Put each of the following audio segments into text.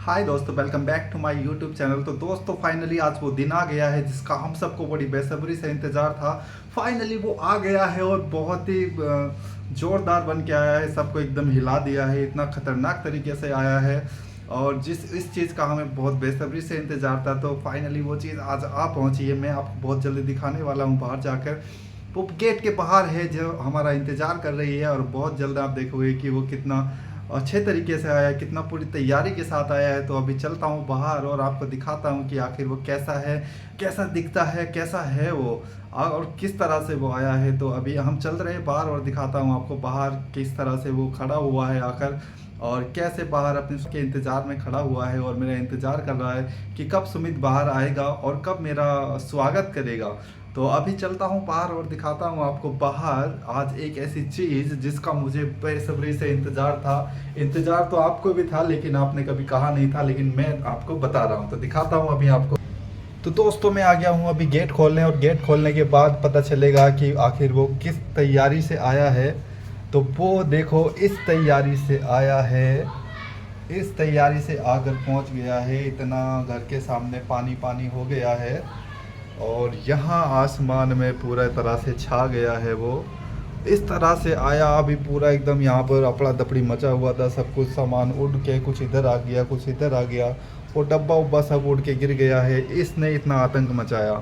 हाय दोस्तों, welcome back to my YouTube channel. तो दोस्तों फाइनली आज वो दिन आ गया है जिसका हम सबको बड़ी बेसब्री से इंतज़ार था। फाइनली वो आ गया है और बहुत ही ज़ोरदार बन के आया है, सबको एकदम हिला दिया है, इतना खतरनाक तरीके से आया है। और जिस इस चीज़ का हमें बहुत बेसब्री से इंतज़ार था, तो फाइनली वो चीज़ आज आ पहुंची है। मैं आपको बहुत जल्दी दिखाने वाला हूँ बाहर जाकर। वो गेट के बाहर है जो हमारा इंतज़ार कर रही है, और बहुत जल्द आप देखोगे कि वो कितना अच्छे तरीके से आया है, कितना पूरी तैयारी के साथ आया है। तो अभी चलता हूँ बाहर और आपको दिखाता हूँ कि आखिर वो कैसा है, कैसा दिखता है, कैसा है वो, और किस तरह से वो आया है। तो अभी हम चल रहे हैं बाहर और दिखाता हूँ आपको बाहर किस तरह से वो खड़ा हुआ है आकर, और कैसे बाहर अपने के इंतज़ार में खड़ा हुआ है और मेरा इंतज़ार कर रहा है कि कब सुमित बाहर आएगा और कब मेरा स्वागत करेगा। तो अभी चलता हूँ बाहर और दिखाता हूँ आपको बाहर आज एक ऐसी चीज़ जिसका मुझे बेसब्री से इंतज़ार था। इंतज़ार तो आपको भी था, लेकिन आपने कभी कहा नहीं था, लेकिन मैं आपको बता रहा हूँ। तो दिखाता हूँ अभी आपको। तो दोस्तों मैं आ गया हूँ अभी गेट खोलने, और गेट खोलने के बाद पता चलेगा कि आखिर वो किस तैयारी से आया है। तो वो देखो इस तैयारी से आया है, इस तैयारी से आकर पहुंच गया है। इतना घर के सामने पानी पानी हो गया है, और यहाँ आसमान में पूरा तरह से छा गया है वो। इस तरह से आया अभी पूरा एकदम, यहाँ पर अफड़ा दफड़ी मचा हुआ था। सब कुछ सामान उड़ के कुछ इधर आ गया, कुछ इधर आ गया, वो डब्बा उब्बा सब उड़ के गिर गया है। इसने इतना आतंक मचाया।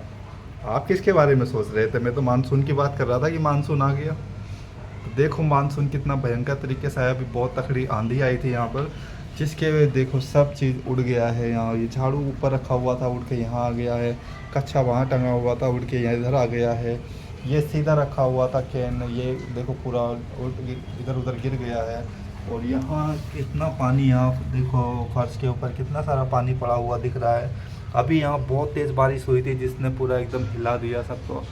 आप किसके बारे में सोच रहे थे? मैं तो मानसून की बात कर रहा था कि मानसून आ गया। तो देखो मानसून कितना भयंकर तरीके से आया। अभी बहुत तकड़ी आंधी आई थी यहाँ पर, जिसके वजह देखो सब चीज़ उड़ गया है। यहाँ ये झाड़ू ऊपर रखा हुआ था, उड़ के यहाँ आ गया है। कच्छा वहाँ टंगा हुआ था, उड़ के यहाँ इधर आ गया है। ये सीधा रखा हुआ था कैन, ये देखो पूरा इधर उधर गिर गया है। और यहाँ कितना पानी, यहाँ देखो फर्श के ऊपर कितना सारा पानी पड़ा हुआ दिख रहा है। अभी यहाँ बहुत तेज़ बारिश हुई थी जिसने पूरा एकदम हिला दिया सबको।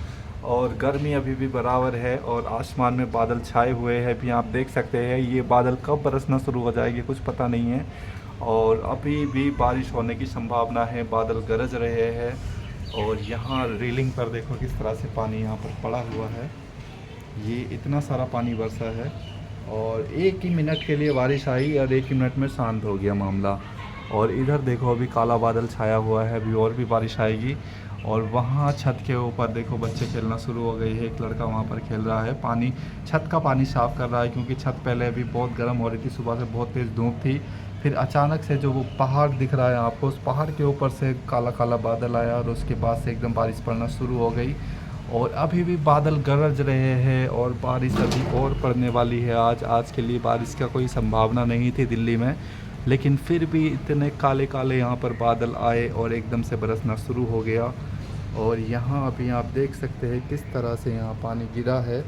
और गर्मी अभी भी बराबर है, और आसमान में बादल छाए हुए हैं। अभी आप देख सकते हैं ये बादल कब बरसना शुरू हो जाएगी कुछ पता नहीं है। और अभी भी बारिश होने की संभावना है, बादल गरज रहे हैं। और यहाँ रेलिंग पर देखो किस तरह से पानी यहाँ पर पड़ा हुआ है। ये इतना सारा पानी बरसा है, और एक ही मिनट के लिए बारिश आई और एक ही मिनट में शांत हो गया मामला। और इधर देखो अभी काला बादल छाया हुआ है, अभी और भी बारिश आएगी। और वहाँ छत के ऊपर देखो बच्चे खेलना शुरू हो गए हैं। एक लड़का वहाँ पर खेल रहा है, पानी छत का पानी साफ़ कर रहा है, क्योंकि छत पहले अभी बहुत गर्म हो रही थी, सुबह से बहुत तेज़ धूप थी। फिर अचानक से जो वो पहाड़ दिख रहा है आपको, उस पहाड़ के ऊपर से काला काला बादल आया, और उसके बाद से एकदम बारिश पड़ना शुरू हो गई। और अभी भी बादल गरज रहे हैं, और बारिश अभी और पड़ने वाली है। आज के लिए बारिश का कोई संभावना नहीं थी दिल्ली में, लेकिन फिर भी इतने काले काले यहाँ पर बादल आए और एकदम से बरसना शुरू हो गया। और यहाँ अभी आप देख सकते हैं किस तरह से यहाँ पानी गिरा है।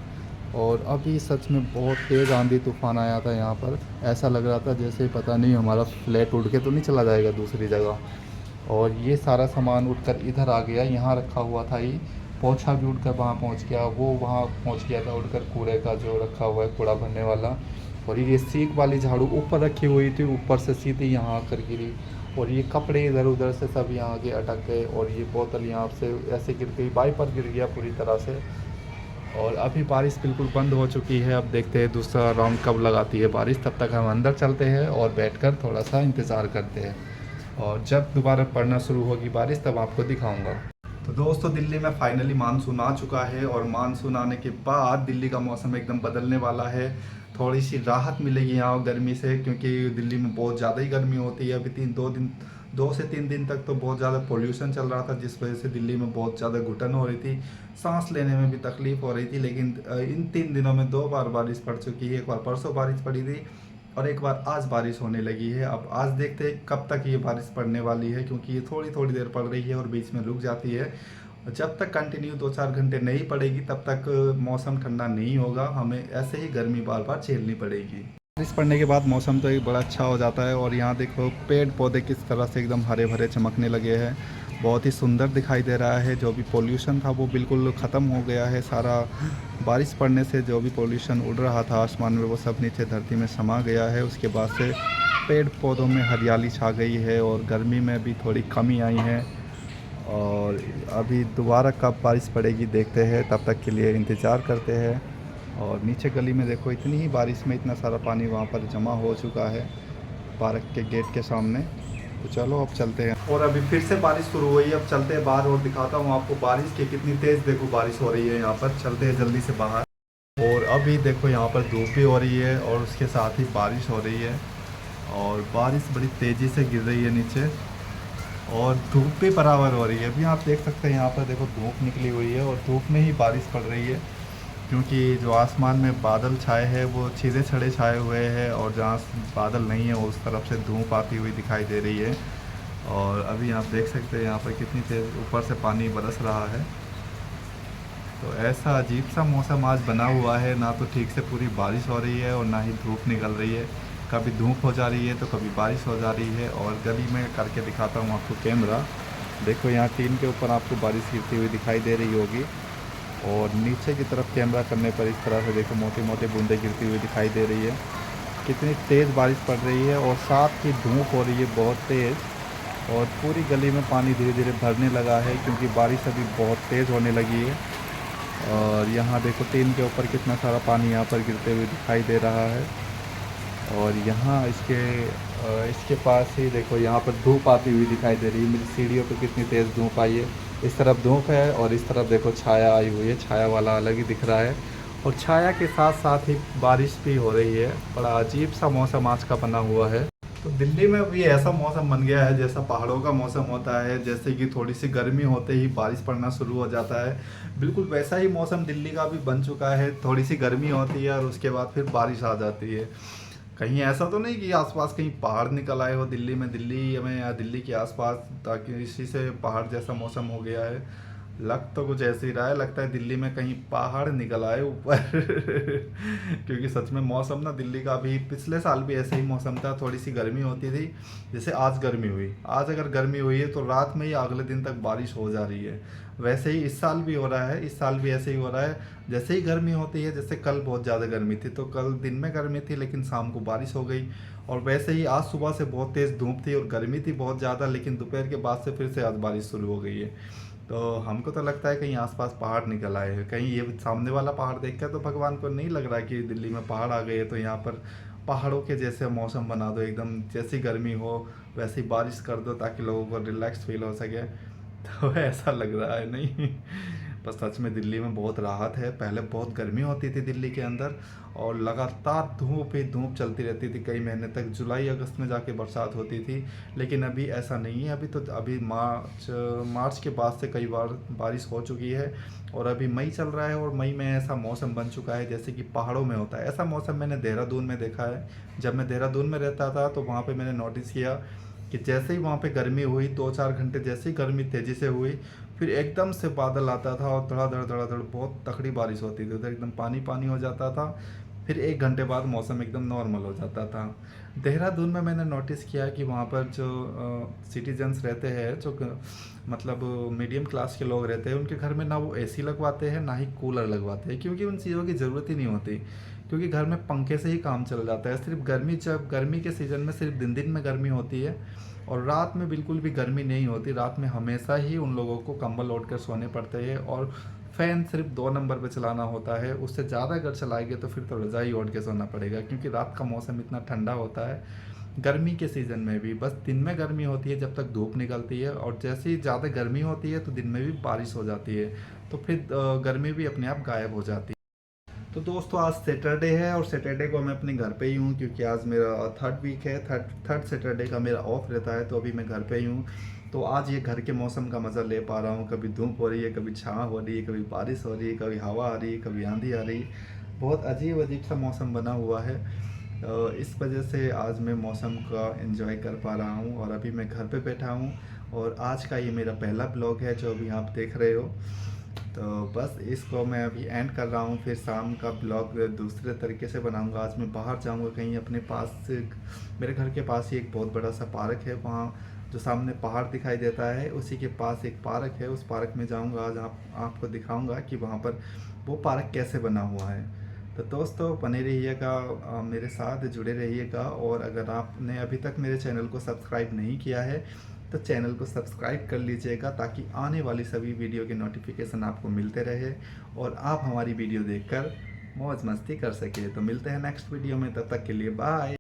और अभी सच में बहुत तेज़ आंधी तूफान आया था यहाँ पर। ऐसा लग रहा था जैसे पता नहीं हमारा फ्लैट उड़ के तो नहीं चला जाएगा दूसरी जगह। और ये सारा सामान उड़कर इधर आ गया, यहाँ रखा हुआ था ये पोछा भी उड़कर वहाँ पहुँच गया, वो वहाँ पहुँच गया था उड़कर कूड़े का जो रखा हुआ है कूड़ा भरने वाला। और ये सीख वाली झाड़ू ऊपर रखी हुई थी, ऊपर से सीधी यहाँ आकर गिरी। और ये कपड़े इधर उधर से सब यहाँ आगे अटक गए, और ये बोतल यहाँ से ऐसे गिर गई, वाइपर गिर गया पूरी तरह से। और अभी बारिश बिल्कुल बंद हो चुकी है। अब देखते हैं दूसरा राउंड कब लगाती है बारिश। तब तक हम अंदर चलते हैं और बैठकर थोड़ा सा इंतज़ार करते हैं, और जब दोबारा पड़ना शुरू होगी बारिश तब आपको दिखाऊंगा। तो दोस्तों दिल्ली में फाइनली मानसून आ चुका है, और मानसून आने के बाद दिल्ली का मौसम एकदम बदलने वाला है। थोड़ी सी राहत मिलेगी यहाँ गर्मी से, क्योंकि दिल्ली में बहुत ज़्यादा ही गर्मी होती है। अभी 2 से 3 दिन तक तो बहुत ज़्यादा पोल्यूशन चल रहा था, जिस वजह से दिल्ली में बहुत ज़्यादा घुटन हो रही थी, सांस लेने में भी तकलीफ़ हो रही थी। लेकिन इन 3 दिनों में 2 बार बारिश पड़ चुकी है। एक बार परसों बारिश पड़ी थी, और एक बार आज बारिश होने लगी है। अब आज देखते हैं कब तक ये बारिश पड़ने वाली है, क्योंकि ये थोड़ी थोड़ी देर पड़ रही है और बीच में रुक जाती है। जब तक कंटिन्यू 2-4 घंटे नहीं पड़ेगी तब तक मौसम ठंडा नहीं होगा, हमें ऐसे ही गर्मी बार बार झेलनी पड़ेगी। बारिश पड़ने के बाद मौसम तो एक बड़ा अच्छा हो जाता है, और यहाँ देखो पेड़ पौधे किस तरह से एकदम हरे भरे चमकने लगे हैं। बहुत ही सुंदर दिखाई दे रहा है। जो भी पोल्यूशन था वो बिल्कुल ख़त्म हो गया है सारा। बारिश पड़ने से जो भी पोल्यूशन उड़ रहा था आसमान में वो सब नीचे धरती में समा गया है। उसके बाद से पेड़ पौधों में हरियाली छा गई है, और गर्मी में भी थोड़ी कमी आई है। और अभी दोबारा कब बारिश पड़ेगी देखते हैं, तब तक के लिए इंतज़ार करते हैं। और नीचे गली में देखो इतनी ही बारिश में इतना सारा पानी वहाँ पर जमा हो चुका है पार्क के गेट के सामने। तो चलो अब चलते हैं। और अभी फिर से बारिश शुरू हुई है, अब चलते हैं बाहर और दिखाता हूँ आपको बारिश की कितनी तेज़ देखो बारिश हो रही है यहाँ पर। चलते हैं जल्दी से बाहर। और अभी देखो यहाँ पर धूप भी हो रही है और उसके साथ ही बारिश हो रही है, और बारिश बड़ी तेज़ी से गिर रही है नीचे, और धूप भी बराबर हो रही है। अभी आप देख सकते हैं यहाँ पर देखो धूप निकली हुई है और धूप में ही बारिश पड़ रही है, क्योंकि जो आसमान में बादल छाए हैं वो सीधे छड़े छाए हुए हैं, और जहाँ बादल नहीं है उस तरफ से धूप आती हुई दिखाई दे रही है। और अभी आप देख सकते हैं यहाँ पर कितनी तेज़ ऊपर से पानी बरस रहा है। तो ऐसा अजीब सा मौसम आज बना हुआ है, ना तो ठीक से पूरी बारिश हो रही है और ना ही धूप निकल रही है। कभी धूप हो जा रही है तो कभी बारिश हो जा रही है। और गली में करके दिखाता हूँ आपको कैमरा। देखो यहाँ टीन के ऊपर आपको बारिश गिरती हुई दिखाई दे रही होगी, और नीचे की तरफ कैमरा करने पर इस तरह से देखो मोटी मोटी बूंदें गिरती हुई दिखाई दे रही है। कितनी तेज़ बारिश पड़ रही है, और साथ ही धूप हो रही है बहुत तेज़, और पूरी गली में पानी धीरे धीरे भरने लगा है, क्योंकि बारिश अभी बहुत तेज़ होने लगी है। और यहाँ देखो टीन के ऊपर कितना सारा पानी यहाँ पर गिरते हुए दिखाई दे रहा है। और यहाँ इसके पास ही देखो यहाँ पर धूप आती हुई दिखाई दे रही है। मेरी सीढ़ियों पर कितनी तेज़ धूप आई है। इस तरफ धूप है और इस तरफ देखो छाया आई हुई है, छाया वाला अलग ही दिख रहा है, और छाया के साथ साथ ही बारिश भी हो रही है। बड़ा अजीब सा मौसम आज का बना हुआ है। तो दिल्ली में भी ऐसा मौसम बन गया है जैसा पहाड़ों का मौसम होता है, जैसे कि थोड़ी सी गर्मी होते ही बारिश पड़ना शुरू हो जाता है, बिल्कुल वैसा ही मौसम दिल्ली का भी बन चुका है। थोड़ी सी गर्मी होती है और उसके बाद फिर बारिश आ जाती है। कहीं ऐसा तो नहीं कि आसपास कहीं पहाड़ निकल आए हो दिल्ली में, दिल्ली में या दिल्ली के आसपास, ताकि इसी से पहाड़ जैसा मौसम हो गया है। लग तो कुछ ऐसे ही रहा है, लगता है दिल्ली में कहीं पहाड़ निकल आए ऊपर। क्योंकि सच में मौसम ना दिल्ली का भी पिछले साल भी ऐसे ही मौसम था, थोड़ी सी गर्मी होती थी। जैसे आज गर्मी हुई, आज अगर गर्मी हुई है तो रात में ही अगले दिन तक बारिश हो जा रही है। वैसे ही इस साल भी हो रहा है, इस साल भी ऐसे ही हो रहा है। जैसे ही गर्मी होती है, जैसे कल बहुत ज़्यादा गर्मी थी तो कल दिन में गर्मी थी लेकिन शाम को बारिश हो गई। और वैसे ही आज सुबह से बहुत तेज़ धूप थी और गर्मी थी बहुत ज़्यादा, लेकिन दोपहर के बाद से फिर से आज बारिश शुरू हो गई है। तो हमको तो लगता है कहीं आसपास पहाड़ निकल आए हैं। कहीं ये सामने वाला पहाड़ देख कर तो भगवान को नहीं लग रहा कि दिल्ली में पहाड़ आ गए हैं, तो यहाँ पर पहाड़ों के जैसे मौसम बना दो, एकदम जैसी गर्मी हो वैसी बारिश कर दो ताकि लोगों को रिलैक्स फील हो सके। तो ऐसा लग रहा है नहीं। पर सच में दिल्ली में बहुत राहत है। पहले बहुत गर्मी होती थी दिल्ली के अंदर, और लगातार धूप ही धूप चलती रहती थी कई महीने तक, जुलाई अगस्त में जाके बरसात होती थी। लेकिन अभी ऐसा नहीं है। अभी मार्च के बाद से कई बार बारिश हो चुकी है, और अभी मई चल रहा है, और मई में ऐसा मौसम बन चुका है जैसे कि पहाड़ों में होता है। ऐसा मौसम मैंने देहरादून में देखा है। जब मैं देहरादून में रहता था तो वहाँ पे मैंने नोटिस किया कि जैसे ही वहाँ पे गर्मी हुई, 2-4 घंटे जैसे ही गर्मी तेज़ी से हुई, फिर एकदम से बादल आता था और धड़ाधड़ बहुत तकड़ी बारिश होती थी, उधर एकदम पानी पानी हो जाता था। फिर 1 घंटे बाद मौसम एकदम नॉर्मल हो जाता था। देहरादून में मैंने नोटिस किया कि वहाँ पर जो सिटीजन्स रहते हैं, जो मतलब मीडियम क्लास के लोग रहते हैं, उनके घर में ना वो एसी लगवाते हैं ना ही कूलर लगवाते हैं, क्योंकि उन चीज़ों की ज़रूरत ही नहीं होती, क्योंकि घर में पंखे से ही काम चल जाता है। सिर्फ गर्मी, जब गर्मी के सीज़न में सिर्फ दिन दिन में गर्मी होती है, और रात में बिल्कुल भी गर्मी नहीं होती। रात में हमेशा ही उन लोगों को कंबल ओढ़ कर सोने पड़ते हैं, और फ़ैन सिर्फ 2 नंबर पे चलाना होता है। उससे ज़्यादा अगर चलाएंगे तो फिर तो रज़ाई ओढ़ के सोना पड़ेगा, क्योंकि रात का मौसम इतना ठंडा होता है। गर्मी के सीज़न में भी बस दिन में गर्मी होती है जब तक धूप निकलती है, और जैसे ही ज़्यादा गर्मी होती है तो दिन में भी बारिश हो जाती है, तो फिर गर्मी भी अपने आप गायब हो जाती है। तो दोस्तों आज सैटरडे है, और सैटरडे को मैं अपने घर पे ही हूँ, क्योंकि आज मेरा थर्ड वीक है, थर्ड सैटरडे का मेरा ऑफ रहता है, तो अभी मैं घर पे ही हूँ। तो आज ये घर के मौसम का मज़ा ले पा रहा हूँ। कभी धूप हो रही है, कभी छाँव हो रही है, कभी बारिश हो रही है, कभी हवा आ रही है, कभी आंधी आ रही है। बहुत अजीब अजीब सा मौसम बना हुआ है। इस वजह से आज मैं मौसम का एंजॉय कर पा रहा हूँ, और अभी मैं घर पे बैठा हूँ। और आज का ये मेरा पहला ब्लॉग है जो अभी आप देख रहे हो। तो बस इसको मैं अभी एंड कर रहा हूँ, फिर शाम का ब्लॉग दूसरे तरीके से बनाऊँगा। आज मैं बाहर जाऊँगा कहीं अपने पास से, मेरे घर के पास ही एक बहुत बड़ा सा पार्क है, वहाँ जो सामने पहाड़ दिखाई देता है उसी के पास एक पार्क है। उस पार्क में जाऊँगा आज, आपको दिखाऊँगा कि वहाँ पर वो पार्क कैसे बना हुआ है। तो दोस्तों बने रहिएगा, मेरे साथ जुड़े रहिएगा। और अगर आपने अभी तक मेरे चैनल को सब्सक्राइब नहीं किया है तो चैनल को सब्सक्राइब कर लीजिएगा, ताकि आने वाली सभी वीडियो के नोटिफिकेशन आपको मिलते रहे, और आप हमारी वीडियो देखकर मौज मस्ती कर सके। तो मिलते हैं नेक्स्ट वीडियो में, तब तक के लिए बाय।